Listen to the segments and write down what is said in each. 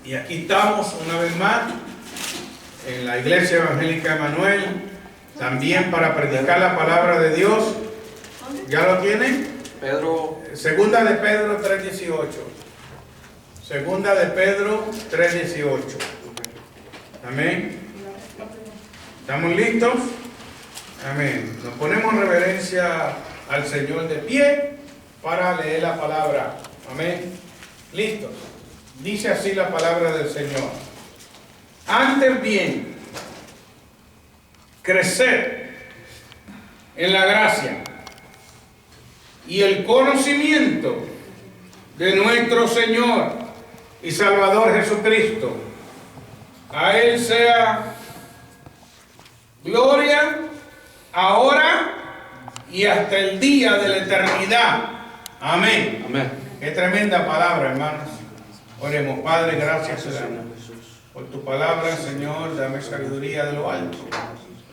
Y aquí estamos una vez más en la Iglesia Evangélica Emanuel, también para predicar la palabra de Dios. ¿Ya lo tienen? Pedro. Segunda de Pedro 3:18. Segunda de Pedro 3:18. Amén. ¿Estamos listos? Amén. Nos ponemos en reverencia al Señor de pie para leer la palabra. Amén. Listos. Dice así la palabra del Señor. Antes bien, crecer en la gracia y el conocimiento de nuestro Señor y Salvador Jesucristo. A Él sea gloria ahora y hasta el día de la eternidad. Amén. Amén. Qué tremenda palabra, hermanos. Oremos. Padre, gracias por tu palabra, Señor. Dame sabiduría de lo alto,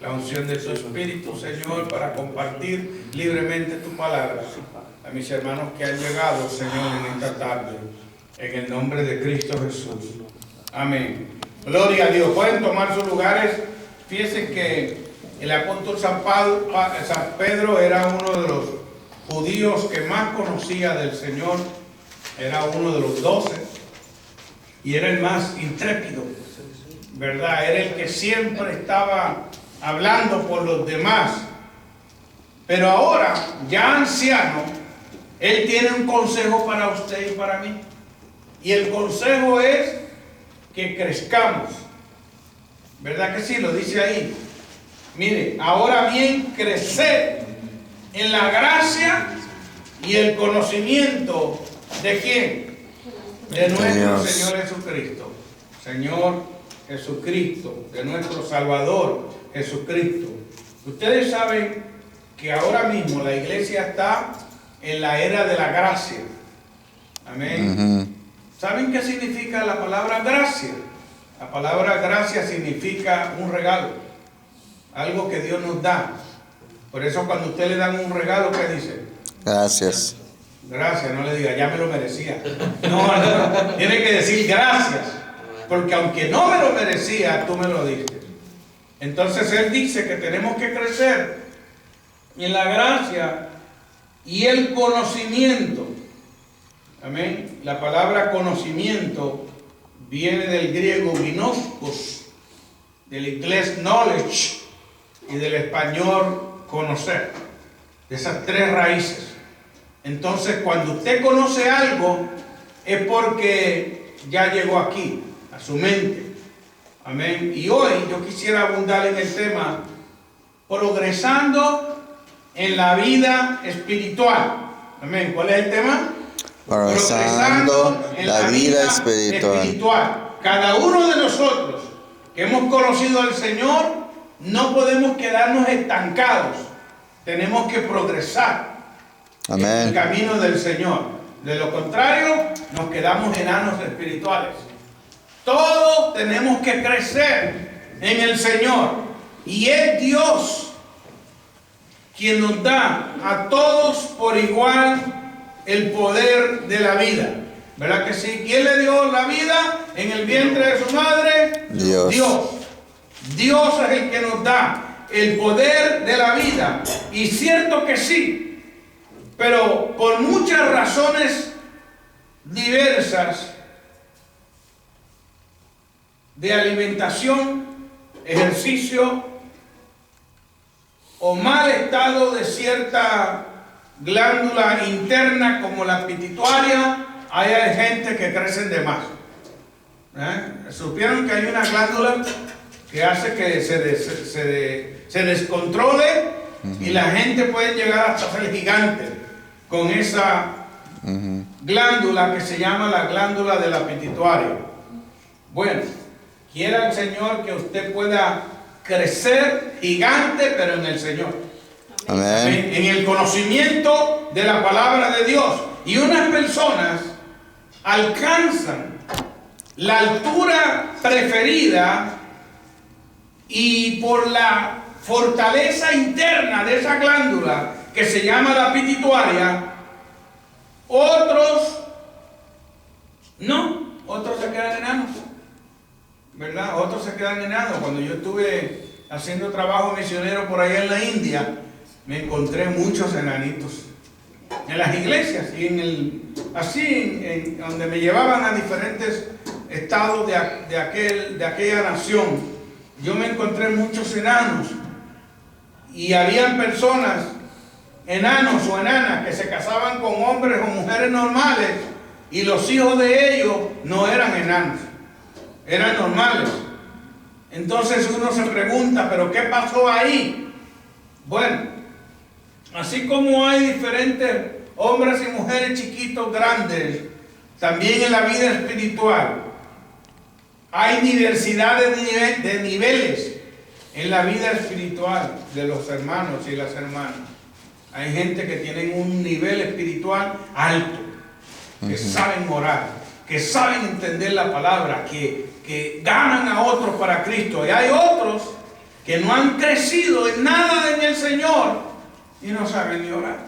la unción de tu Espíritu, Señor, para compartir libremente tu palabra a mis hermanos que han llegado, Señor, en esta tarde, en el nombre de Cristo Jesús. Amén. Gloria a Dios. Pueden tomar sus lugares. Fíjense que el apóstol San Pedro era uno de los judíos que más conocía del Señor. Era uno de los 12 y era el más intrépido, ¿verdad? Era el que siempre estaba hablando por los demás. Pero ahora, ya anciano, él tiene un consejo para usted y para mí. Y el consejo es que crezcamos. ¿Verdad que sí? Lo dice ahí. Mire, ahora bien, crecer en la gracia y el conocimiento ¿de quién? De nuestro Señor Jesucristo. Señor Jesucristo, de nuestro Salvador Jesucristo. Ustedes saben que ahora mismo la iglesia está en la era de la gracia. Amén. ¿Saben qué significa la palabra gracia? La palabra gracia significa un regalo, algo que Dios nos da. Por eso cuando usted le dan un regalo, ¿qué dice? Gracias. Gracias, no le diga, ya me lo merecía. No, tiene que decir gracias. Porque aunque no me lo merecía, tú me lo diste. Entonces Él dice que tenemos que crecer en la gracia y el conocimiento. Amén. La palabra conocimiento viene del griego gnoskos, del inglés knowledge y del español conocer. De esas tres raíces. Entonces, cuando usted conoce algo, es porque ya llegó aquí, a su mente. Amén. Y hoy yo quisiera abundar en el tema progresando en la vida espiritual. Amén. ¿Cuál es el tema? Progresando en la vida espiritual. Cada uno de nosotros que hemos conocido al Señor, no podemos quedarnos estancados. Tenemos que progresar. Amén. En el camino del Señor. De lo contrario, nos quedamos enanos espirituales. Todos tenemos que crecer en el Señor. Y es Dios quien nos da a todos por igual el poder de la vida. ¿Verdad que sí? ¿Quién le dio la vida en el vientre de su madre? Dios. Dios es el que nos da el poder de la vida. Y cierto que sí. Pero por muchas razones diversas de alimentación, ejercicio o mal estado de cierta glándula interna como la pituitaria, hay gente que crecen de más. ¿Supieron que hay una glándula que hace que se descontrole y la gente puede llegar hasta ser gigante con esa glándula que se llama la glándula de la pituitaria? Bueno, quiera el Señor que usted pueda crecer gigante, pero en el Señor. Amén. En el conocimiento de la palabra de Dios. Y unas personas alcanzan la altura preferida y por la fortaleza interna de esa glándula que se llama la pituitaria, otros no, otros se quedan enanos. ¿verdad? Otros se quedan enanos. Cuando yo estuve haciendo trabajo misionero por allá en la India, me encontré muchos enanitos en las iglesias y en donde me llevaban a diferentes estados de aquella nación. Yo me encontré muchos enanos y habían personas, enanos o enanas, que se casaban con hombres o mujeres normales y los hijos de ellos no eran enanos, eran normales. Entonces uno se pregunta, ¿pero qué pasó ahí? Bueno, así como hay diferentes hombres y mujeres chiquitos, grandes, también en la vida espiritual hay diversidad de niveles en la vida espiritual de los hermanos y las hermanas. Hay gente que tienen un nivel espiritual alto, que saben orar, que saben entender la palabra, que ganan a otros para Cristo. Y hay otros que no han crecido en nada en el Señor y no saben ni orar.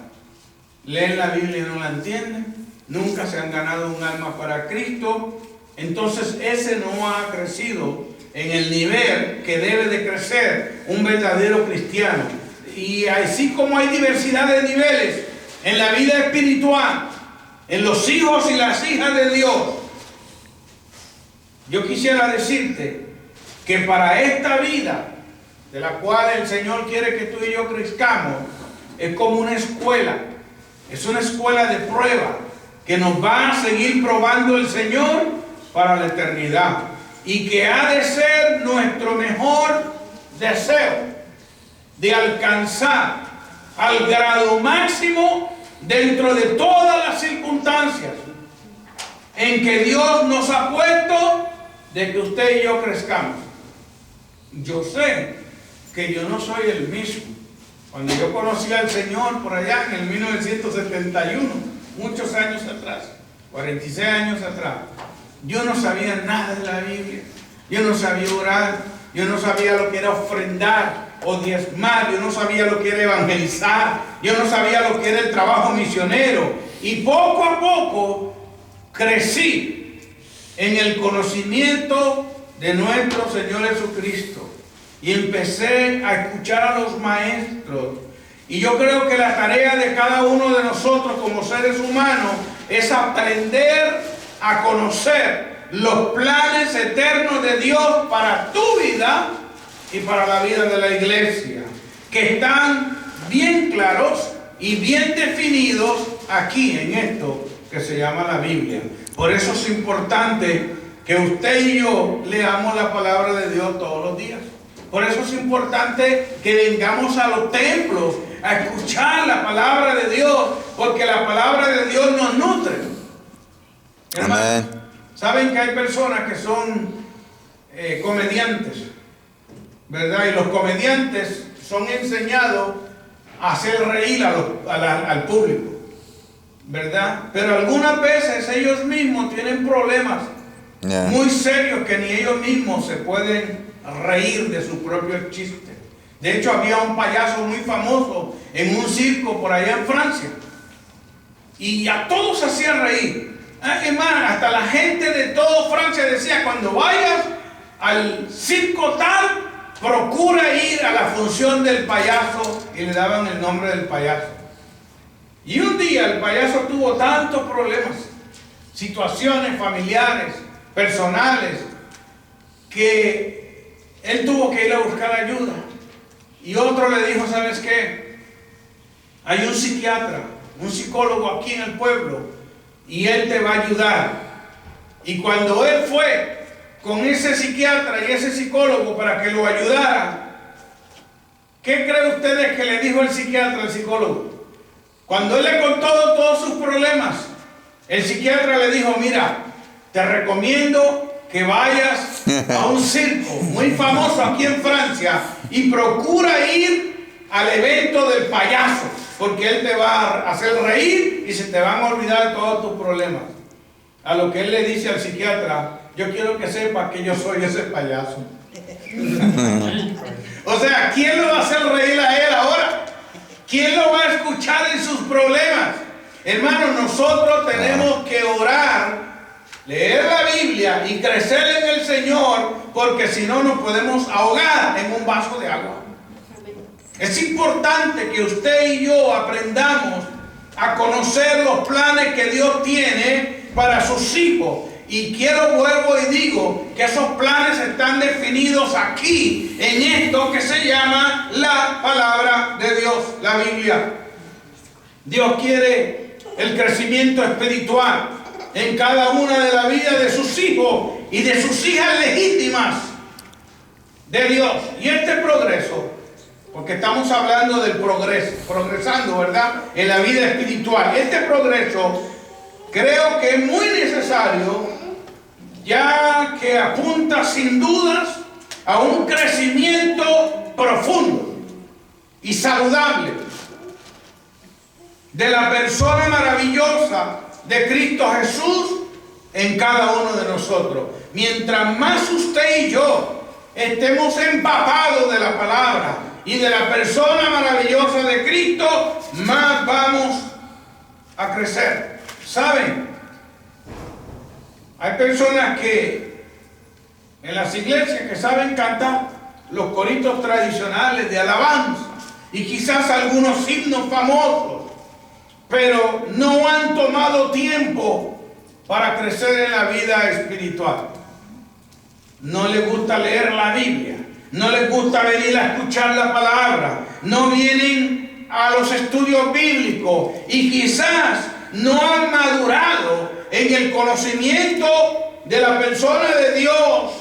Leen la Biblia y no la entienden. Nunca se han ganado un alma para Cristo. Entonces ese no ha crecido en el nivel que debe de crecer un verdadero cristiano. Y así como hay diversidad de niveles en la vida espiritual, en los hijos y las hijas de Dios, yo quisiera decirte que para esta vida de la cual el Señor quiere que tú y yo crezcamos, es como una escuela. Es una escuela de prueba que nos va a seguir probando el Señor para la eternidad y que ha de ser nuestro mejor deseo de alcanzar al grado máximo dentro de todas las circunstancias en que Dios nos ha puesto, de que usted y yo crezcamos. Yo sé que yo no soy el mismo. Cuando yo conocí al Señor por allá en el 1971, muchos años atrás, 46 años atrás, yo no sabía nada de la Biblia, yo no sabía orar, yo no sabía lo que era ofrendar o diezmar, yo no sabía lo que era evangelizar, yo no sabía lo que era el trabajo misionero, y poco a poco crecí en el conocimiento de nuestro Señor Jesucristo y empecé a escuchar a los maestros. Y yo creo que la tarea de cada uno de nosotros como seres humanos es aprender a conocer los planes eternos de Dios para tu vida y para la vida de la iglesia, que están bien claros y bien definidos aquí en esto que se llama la Biblia. Por eso es importante que usted y yo leamos la palabra de Dios todos los días. Por eso es importante que vengamos a los templos a escuchar la palabra de Dios, porque la palabra de Dios nos nutre. Amén. Saben que hay personas que son comediantes, ¿verdad? Y los comediantes son enseñados a hacer reír al público, ¿verdad? Pero algunas veces ellos mismos tienen problemas muy serios que ni ellos mismos se pueden reír de sus propios chistes. De hecho, había un payaso muy famoso en un circo por allá en Francia y a todos hacía reír. Hermano, hasta la gente de toda Francia decía: cuando vayas al circo tal, procura ir a la función del payaso, y le daban el nombre del payaso. Y un día el payaso tuvo tantos problemas, situaciones familiares, personales, que él tuvo que ir a buscar ayuda. Y otro le dijo: ¿sabes qué? Hay un psiquiatra, un psicólogo aquí en el pueblo, y él te va a ayudar. Y cuando él fue con ese psiquiatra y ese psicólogo para que lo ayudara, ¿qué creen ustedes que le dijo el psiquiatra al psicólogo? Cuando él le contó todos sus problemas, el psiquiatra le dijo: mira, te recomiendo que vayas a un circo muy famoso aquí en Francia y procura ir al evento del payaso, porque él te va a hacer reír y se te van a olvidar todos tus problemas. A lo que él le dice al psiquiatra: yo quiero que sepas que yo soy ese payaso. O sea, ¿quién lo va a hacer reír a él ahora? ¿Quién lo va a escuchar en sus problemas? Hermanos, nosotros tenemos que orar leer la Biblia y crecer en el Señor, porque si no nos podemos ahogar en un vaso de agua. Es importante que usted y yo aprendamos a conocer los planes que Dios tiene para sus hijos. Y vuelvo y digo que esos planes están definidos aquí, en esto que se llama la palabra de Dios, la Biblia. Dios quiere el crecimiento espiritual en cada una de la vida de sus hijos y de sus hijas legítimas de Dios. Y este progreso, porque estamos hablando del progreso, progresando, ¿verdad?, en la vida espiritual. Este progreso creo que es muy necesario, ya que apunta sin dudas a un crecimiento profundo y saludable de la persona maravillosa de Cristo Jesús en cada uno de nosotros. Mientras más usted y yo estemos empapados de la palabra y de la persona maravillosa de Cristo, más vamos a crecer. ¿Saben? Hay personas que en las iglesias que saben cantar los coritos tradicionales de alabanza y quizás algunos himnos famosos, pero no han tomado tiempo para crecer en la vida espiritual. No les gusta leer la Biblia, no les gusta venir a escuchar la palabra, no vienen a los estudios bíblicos y quizás no han madurado en el conocimiento de la persona de Dios,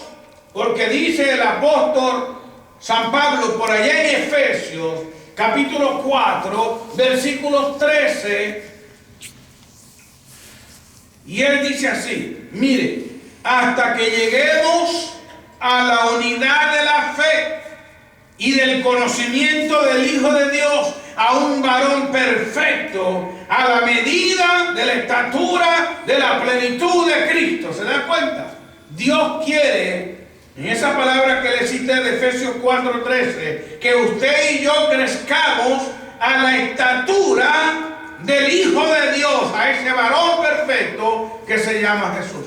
porque dice el apóstol San Pablo por allá en Efesios capítulo 4 versículos 13, y él dice así: mire, hasta que lleguemos a la unidad de la fe y del conocimiento del Hijo de Dios, a un varón perfecto, a la medida de la estatura de la plenitud de Cristo. ¿Se da cuenta? Dios quiere, en esa palabra que le cité de Efesios 4:13, que usted y yo crezcamos a la estatura del Hijo de Dios, a ese varón perfecto que se llama Jesús.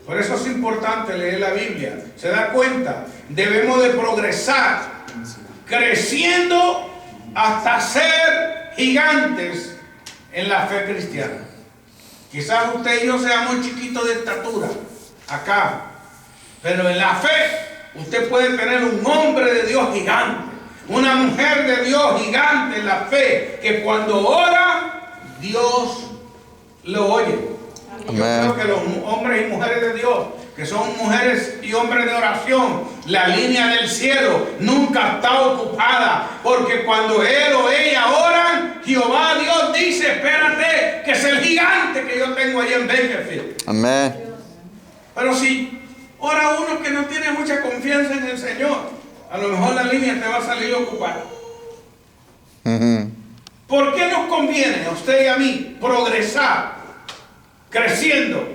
Por eso es importante leer la Biblia. ¿Se da cuenta? Debemos de progresar, creciendo hasta ser gigantes en la fe cristiana. Quizás usted y yo seamos chiquitos de estatura acá, pero en la fe usted puede tener un hombre de Dios gigante, una mujer de Dios gigante en la fe, que cuando ora, Dios lo oye. Yo creo que los hombres y mujeres de Dios, que son mujeres y hombres de oración, la línea del cielo nunca está ocupada, porque cuando él o ella oran, Jehová Dios dice: espérate, que es el gigante que yo tengo allí en Bakersfield. Amén. Pero si ora uno que no tiene mucha confianza en el Señor, a lo mejor la línea te va a salir ocupada. ¿Por qué nos conviene a usted y a mí progresar, creciendo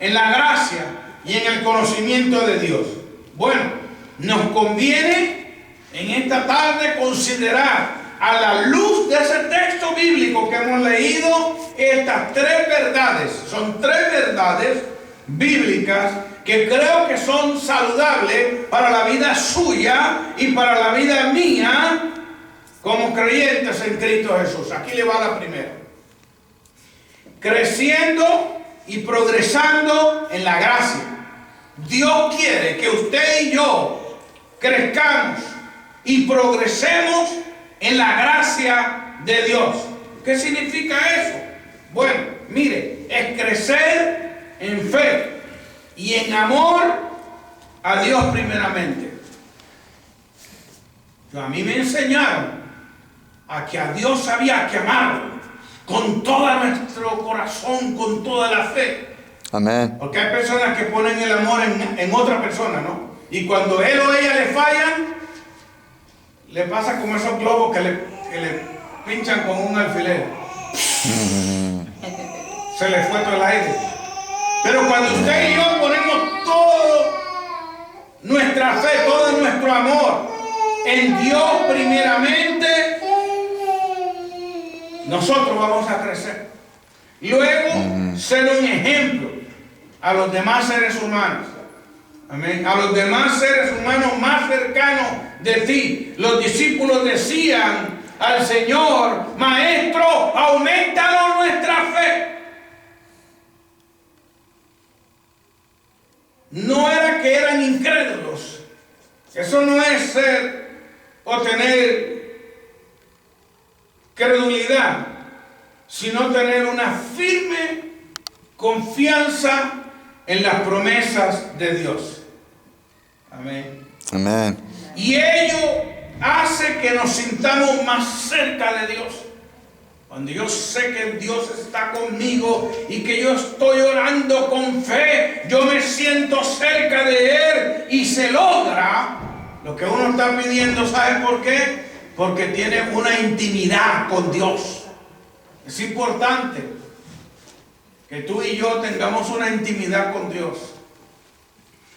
en la gracia y en el conocimiento de Dios? Bueno, nos conviene en esta tarde considerar, a la luz de ese texto bíblico que hemos leído, estas tres verdades. Son tres verdades bíblicas que creo que son saludables para la vida suya y para la vida mía como creyentes en Cristo Jesús. Aquí le va la primera: creciendo y progresando en la gracia. Dios quiere que usted y yo crezcamos y progresemos en la gracia de Dios. ¿Qué significa eso? Bueno, mire, es crecer en fe y en amor a Dios primeramente. A mí me enseñaron a que a Dios había que amarlo con todo nuestro corazón, con toda la fe. Amén. Porque hay personas que ponen el amor en otra persona, ¿no? Y cuando él o ella le fallan, le pasa como esos globos que le pinchan con un alfiler. Se le fue todo el aire. Pero cuando usted y yo ponemos toda nuestra fe, todo nuestro amor en Dios primeramente, nosotros vamos a crecer. Luego, ser un ejemplo a los demás seres humanos. Amén. A los demás seres humanos más cercanos de ti. Los discípulos decían al Señor: Maestro, aumentanos nuestra fe. No era que eran incrédulos. Eso no es ser o tener credulidad, sino tener una firme confianza en las promesas de Dios. Amén. Amén. Y ello hace que nos sintamos más cerca de Dios. Cuando yo sé que Dios está conmigo y que yo estoy orando con fe, yo me siento cerca de Él y se logra lo que uno está pidiendo. ¿Sabe por qué? Porque tiene una intimidad con Dios. Es importante que tú y yo tengamos una intimidad con Dios.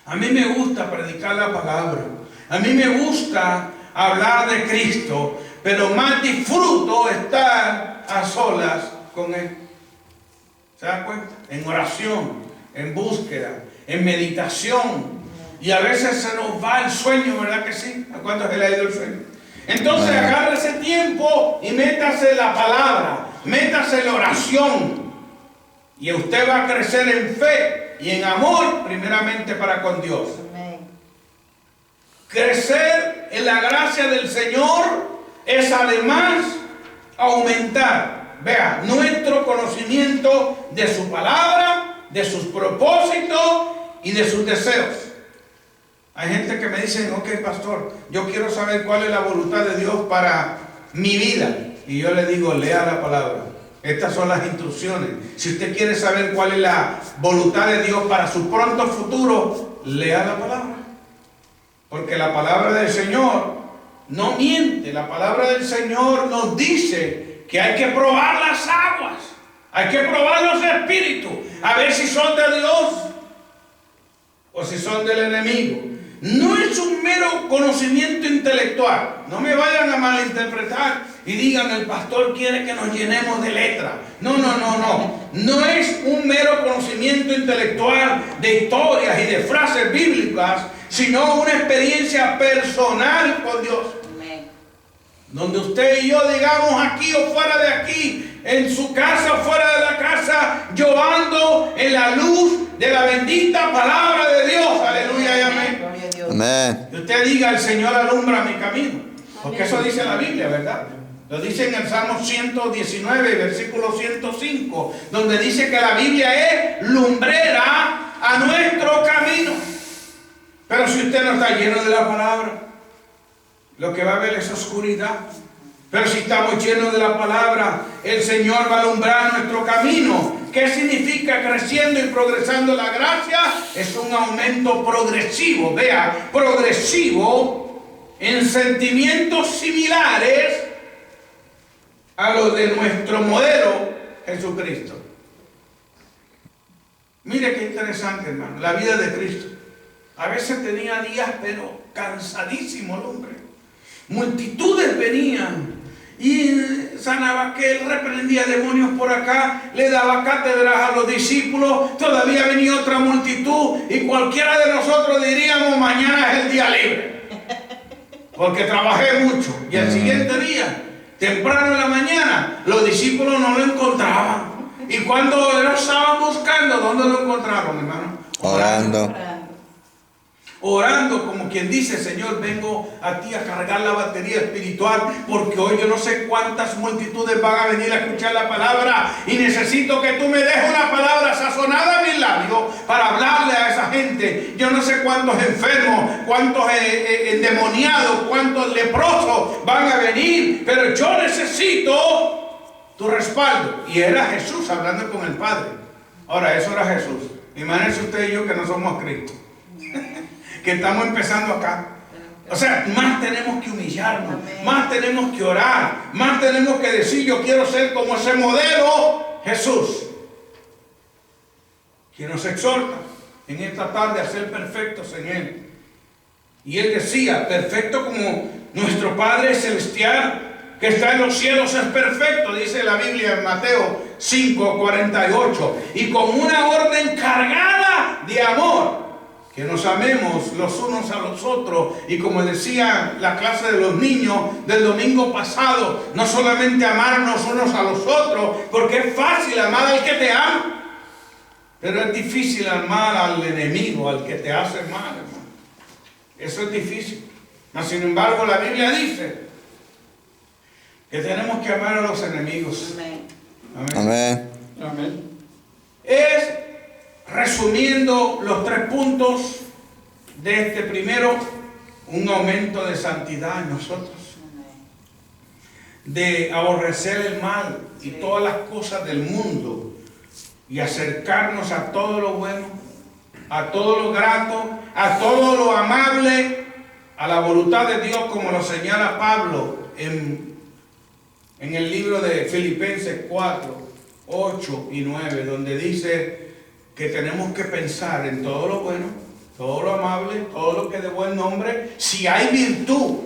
A mí me gusta predicar la palabra. A mí me gusta hablar de Cristo, pero más disfruto estar a solas con Él. ¿Se dan cuenta? En oración, en búsqueda, en meditación. Y a veces se nos va el sueño, ¿verdad que sí? ¿A cuántos se le ha ido el sueño? Entonces agarre ese tiempo y métase la palabra, métase la oración. Y usted va a crecer en fe y en amor, primeramente para con Dios. Crecer en la gracia del Señor es además aumentar, vea, nuestro conocimiento de su palabra, de sus propósitos y de sus deseos. Hay gente que me dice: ok, pastor, yo quiero saber cuál es la voluntad de Dios para mi vida. Y yo le digo: lea la palabra. Estas son las instrucciones. Si usted quiere saber cuál es la voluntad de Dios para su pronto futuro, lea la palabra. Porque la palabra del Señor no miente. La palabra del Señor nos dice que hay que probar las aguas. Hay que probar los espíritus. A ver si son de Dios o si son del enemigo. No es un mero conocimiento intelectual. No me vayan a malinterpretar y digan: el pastor quiere que nos llenemos de letra. No. No es un mero conocimiento intelectual de historias y de frases bíblicas, sino una experiencia personal con Dios. Amén. Donde usted y yo, digamos, aquí o fuera de aquí, en su casa o fuera de la casa, yo ando en la luz de la bendita palabra de Dios. Aleluya y amén. Amén. Y usted diga: el Señor alumbra mi camino. Porque eso dice la Biblia, ¿verdad? Lo dice en el Salmo 119, versículo 105, donde dice que la Biblia es lumbrera a nuestro camino. Pero si usted no está lleno de la palabra, lo que va a ver es oscuridad. Pero si estamos llenos de la palabra, el Señor va a alumbrar nuestro camino. ¿Qué significa creciendo y progresando la gracia? Es un aumento progresivo, vea, progresivo en sentimientos similares a los de nuestro modelo Jesucristo. Mire qué interesante, hermano, la vida de Cristo. A veces tenía días, pero cansadísimo el hombre. Multitudes venían y sanaba aquel, reprendía demonios por acá, le daba cátedras a los discípulos. Todavía venía otra multitud y cualquiera de nosotros diríamos: mañana es el día libre, porque trabajé mucho. Y el siguiente día, temprano en la mañana, los discípulos no lo encontraban. Y cuando lo estaban buscando, ¿dónde lo encontraron, hermano? Orando, como quien dice: Señor, vengo a ti a cargar la batería espiritual, porque hoy yo no sé cuántas multitudes van a venir a escuchar la palabra, y necesito que tú me des una palabra sazonada a mis labios para hablarle a esa gente. Yo no sé cuántos enfermos, cuántos endemoniados, cuántos leprosos van a venir, pero yo necesito tu respaldo. Y era Jesús hablando con el Padre. Ahora, eso era Jesús. Imagínense usted y yo que no somos Cristo, que estamos empezando acá. O sea, más tenemos que humillarnos, más tenemos que orar, más tenemos que decir: yo quiero ser como ese modelo Jesús, que nos exhorta en esta tarde a ser perfectos en Él. Y Él decía: perfecto como nuestro Padre Celestial que está en los cielos es perfecto, dice la Biblia en Mateo 5:48. Y con una orden cargada unidad de amor, que nos amemos los unos a los otros. Y como decía la clase de los niños del domingo pasado, no solamente amarnos unos a los otros, porque es fácil amar al que te ama, pero es difícil amar al enemigo, al que te hace mal, hermano. Eso es difícil. Mas sin embargo la Biblia dice que tenemos que amar a los enemigos. Amén. Amén. Amén. Es, resumiendo los 3 puntos de este primero, un aumento de santidad en nosotros, de aborrecer el mal y todas las cosas del mundo y acercarnos a todo lo bueno, a todo lo grato, a todo lo amable, a la voluntad de Dios, como lo señala Pablo en el libro de Filipenses 4, 8 y 9, donde dice que tenemos que pensar en todo lo bueno, todo lo amable, todo lo que es de buen nombre, si hay virtud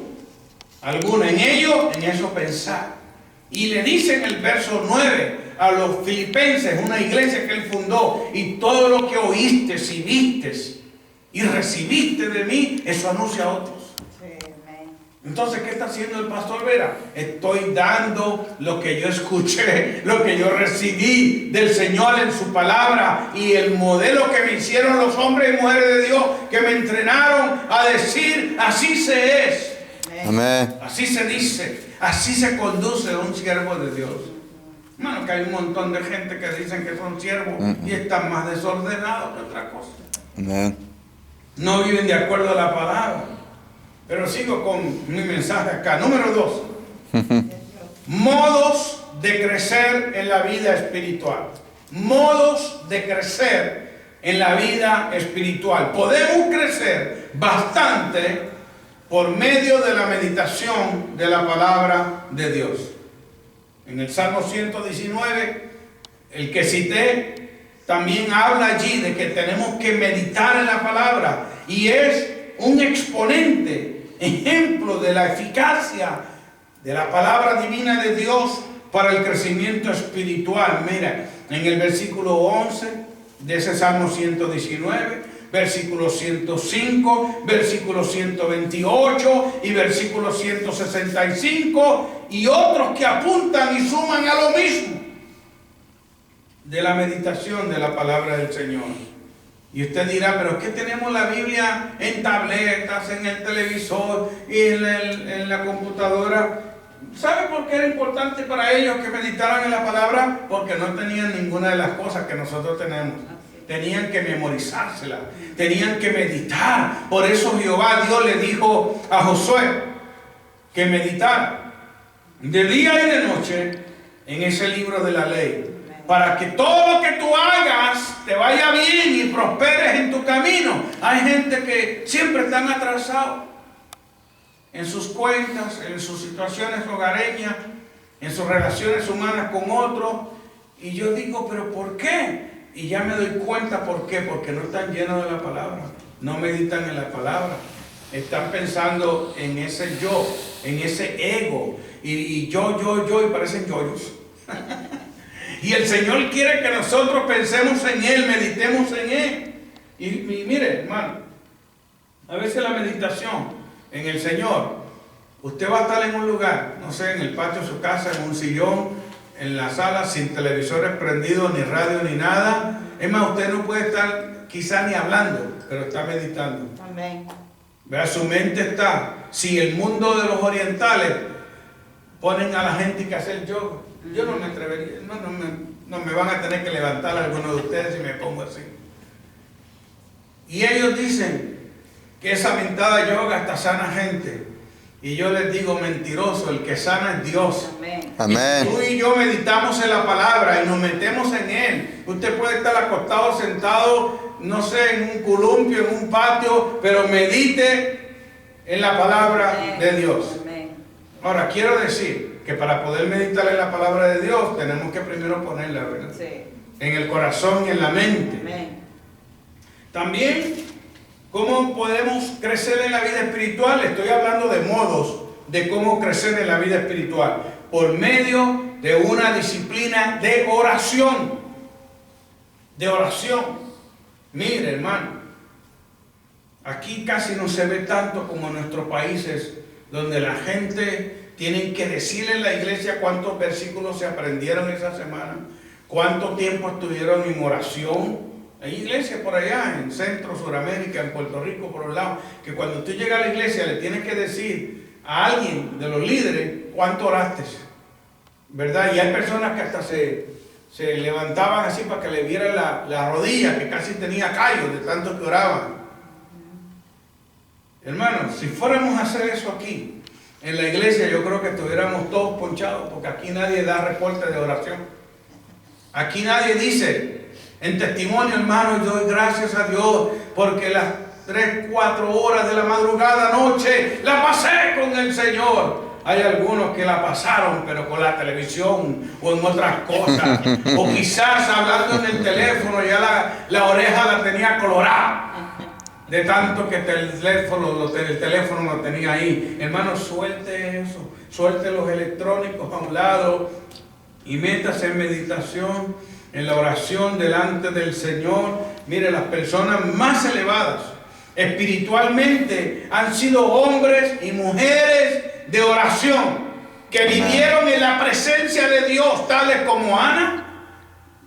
alguna en ello, en eso pensar. Y le dice en el verso 9 a los filipenses, una iglesia que él fundó: y todo lo que oíste y vistes y recibiste de mí, eso anuncia a otros. Entonces, ¿qué está haciendo el pastor Vera? Estoy dando lo que yo escuché, lo que yo recibí del Señor en su palabra, y el modelo que me hicieron los hombres y mujeres de Dios, que me entrenaron a decir: así se es. Amén. Así se dice, así se conduce un siervo de Dios. Hermano, que hay un montón de gente que dicen que son siervos y están más desordenados que otra cosa. Amén. No viven de acuerdo a la palabra. Pero sigo con mi mensaje acá. Número 2. Modos de crecer en la vida espiritual. Modos de crecer en la vida espiritual. Podemos crecer bastante por medio de la meditación de la palabra de Dios. En el Salmo 119, el que cité, también habla allí de que tenemos que meditar en la palabra, y es un exponente, ejemplo de la eficacia de la palabra divina de Dios para el crecimiento espiritual. Mira, en el versículo 11 de ese Salmo 119, versículo 105, versículo 128 y versículo 165, y otros que apuntan y suman a lo mismo de la meditación de la palabra del Señor. Y usted dirá: pero es que tenemos la Biblia en tabletas, en el televisor y en la computadora. ¿Sabe por qué era importante para ellos que meditaran en la palabra? Porque no tenían ninguna de las cosas que nosotros tenemos. Tenían que memorizársela, tenían que meditar. Por eso Jehová Dios le dijo a Josué que meditara de día y de noche en ese libro de la ley, para que todo lo que tú hagas te vaya bien y prosperes en tu camino. Hay gente que siempre están atrasados en sus cuentas, en sus situaciones hogareñas, en sus relaciones humanas con otros. Y yo digo: ¿pero por qué? Y ya me doy cuenta por qué. Porque no están llenos de la palabra, no meditan en la palabra. Están pensando en ese yo, en ese ego, y yo, y parecen yoyos. Y el Señor quiere que nosotros pensemos en Él, meditemos en Él. Y mire, hermano, a veces la meditación en el Señor, usted va a estar en un lugar, no sé, en el patio de su casa, en un sillón, en la sala, sin televisores prendidos, ni radio, ni nada. Es más, usted no puede estar quizá ni hablando, pero está meditando. Amén. Vea, su mente está. Si el mundo de los orientales ponen a la gente que hacer yoga, yo no me atrevería, no me van a tener que levantar algunos de ustedes si me pongo así. Y ellos dicen que esa mentada yoga hasta sana gente. Y yo les digo: mentiroso, el que sana es Dios. Amén. Amén. Tú y yo meditamos en la palabra y nos metemos en Él. Usted puede estar acostado, sentado, no sé, en un columpio, en un patio, pero medite en la palabra de Dios. Amén. Ahora, quiero decir que para poder meditar en la palabra de Dios, tenemos que primero ponerla, ¿verdad? Sí. En el corazón y en la mente. Amén. También, ¿cómo podemos crecer en la vida espiritual? Estoy hablando de modos de cómo crecer en la vida espiritual. Por medio de una disciplina de oración. De oración. Mire, hermano, aquí casi no se ve tanto como en nuestros países, donde la gente tiene que decirle en la iglesia cuántos versículos se aprendieron esa semana, cuánto tiempo estuvieron en oración. Hay iglesias por allá, en Centro, Suramérica, en Puerto Rico, por un lado, que cuando tú llegas a la iglesia le tienes que decir a alguien de los líderes cuánto oraste, ¿verdad? Y hay personas que hasta se levantaban así para que le vieran la rodilla, que casi tenía callos de tanto que oraban. Hermanos, si fuéramos a hacer eso aquí, en la iglesia, yo creo que estuviéramos todos ponchados, porque aquí nadie da reporte de oración. Aquí nadie dice, en testimonio, hermano, yo doy gracias a Dios, porque las 3, 4 horas de la madrugada anoche la pasé con el Señor. Hay algunos que la pasaron, pero con la televisión o en otras cosas. O quizás hablando en el teléfono, ya la oreja la tenía colorada. De tanto que el teléfono lo tenía ahí. Hermano, suelte eso. Suelte los electrónicos a un lado y métase en meditación, en la oración delante del Señor. Mire, las personas más elevadas espiritualmente han sido hombres y mujeres de oración, que vivieron en la presencia de Dios, tales como Ana.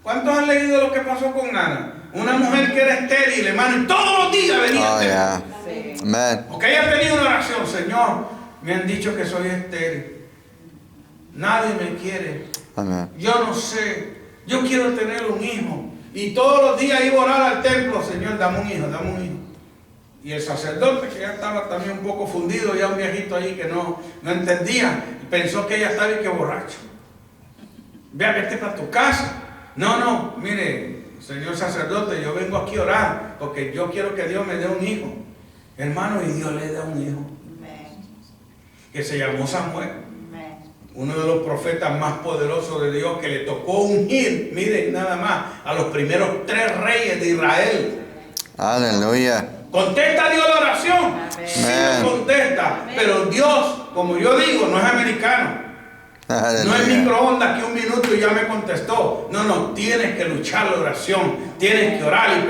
¿Cuántos han leído lo que pasó con Ana? Una mujer que era estéril, hermano, y todos los días venía. Amén. Porque ella tenía una oración. Señor, me han dicho que soy estéril, nadie me quiere. Amén. Yo no sé, yo quiero tener un hijo. Y todos los días iba a orar al templo. Señor, dame un hijo, dame un hijo. Y el sacerdote, que ya estaba también un poco fundido, ya un viejito ahí que no entendía, pensó que ella estaba y que borracho. Vea, vete para tu casa. No, mire, señor sacerdote, yo vengo aquí a orar porque yo quiero que Dios me dé un hijo. Hermano, y Dios le da un hijo. Que se llamó Samuel. Uno de los profetas más poderosos de Dios, que le tocó ungir, miren nada más, a los primeros 3 reyes de Israel. Aleluya. ¿Contesta Dios la oración? Sí, lo contesta. Pero Dios, como yo digo, no es americano. Aleluya. No es microondas que un minuto y ya me contestó. No, tienes que luchar la oración. Tienes que orar y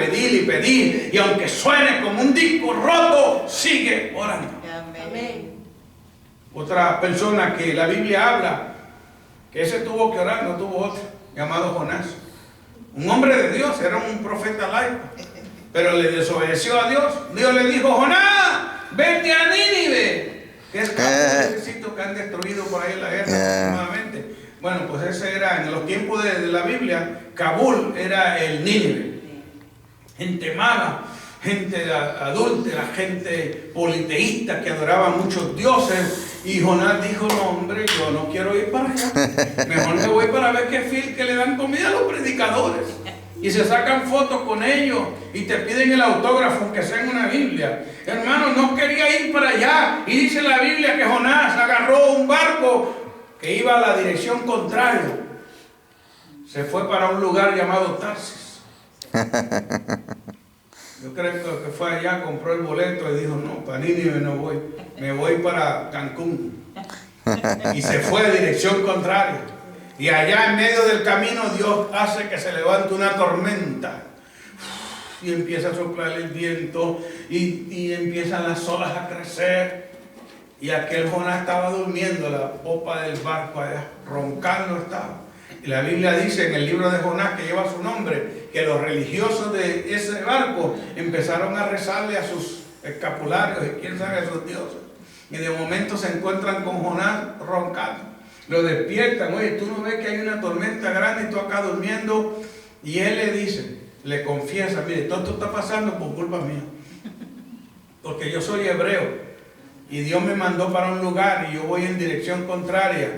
pedir. Y aunque suene como un disco roto, sigue orando. Amén. Otra persona que la Biblia habla, que ese tuvo que orar, no tuvo otro, llamado Jonás. Un hombre de Dios, era un profeta laico, pero le desobedeció a Dios. Dios le dijo, Jonás, vete a Nínive, que es el que han destruido por ahí en la guerra nuevamente. Bueno, pues ese era, en los tiempos de la Biblia, Kabul era el Nínive. Gente mala, gente adúltera, gente politeísta que adoraba muchos dioses. Y Jonás dijo, no hombre, yo no quiero ir para allá. Mejor me voy para ver qué fil que le dan comida a los predicadores. Y se sacan fotos con ellos y te piden el autógrafo, aunque sea en una Biblia. Hermano, no quería ir para allá. Y dice la Biblia que Jonás agarró un barco que iba a la dirección contraria. Se fue para un lugar llamado Tarsis. Yo creo que fue allá, compró el boleto y dijo, no, para Nínive no voy, me voy para Cancún. Y se fue a dirección contraria. Y allá en medio del camino Dios hace que se levante una tormenta. Y empieza a soplar el viento y empiezan las olas a crecer. Y aquel Jonás estaba durmiendo, la popa del barco allá, roncando estaba. Y la Biblia dice en el libro de Jonás, que lleva su nombre, que los religiosos de ese barco empezaron a rezarle a sus escapularios y quién sabe a sus dioses. Y de momento se encuentran con Jonás roncando. Lo despiertan, oye, tú no ves que hay una tormenta grande y tú acá durmiendo. Y él le dice, le confiesa, mire, todo esto está pasando por culpa mía. Porque yo soy hebreo y Dios me mandó para un lugar y yo voy en dirección contraria.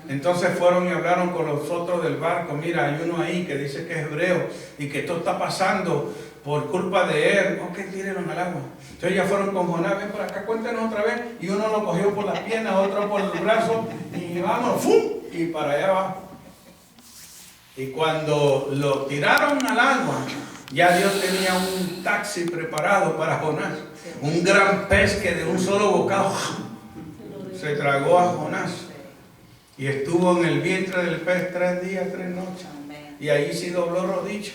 Entonces fueron y hablaron con los otros del barco. Mira, hay uno ahí que dice que es hebreo y que esto está pasando por culpa de él. Ok, tírenlo al agua. Entonces ya fueron con Jonás, ven para acá, cuéntenos otra vez. Y uno lo cogió por las piernas, otro por el brazo y vámonos, ¡fum! Y para allá va. Y cuando lo tiraron al agua, ya Dios tenía un taxi preparado para Jonás. Un gran pez que de un solo bocado se tragó a Jonás. Y estuvo en el vientre del pez 3 días, 3 noches. Y allí sí dobló rodillas.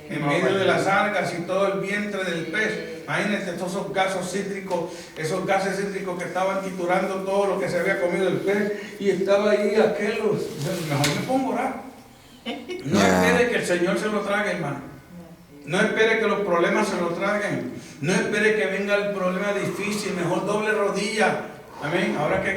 en medio de las algas y todo el vientre del pez. Imagínate todos esos gases cítricos que estaban triturando todo lo que se había comido el pez, y estaba ahí aquello. Mejor me pongo a orar. No espere que el Señor se lo trague, hermano. No espere que los problemas se lo traguen. No espere que venga el problema difícil. Mejor doble rodilla. Amén. Ahora que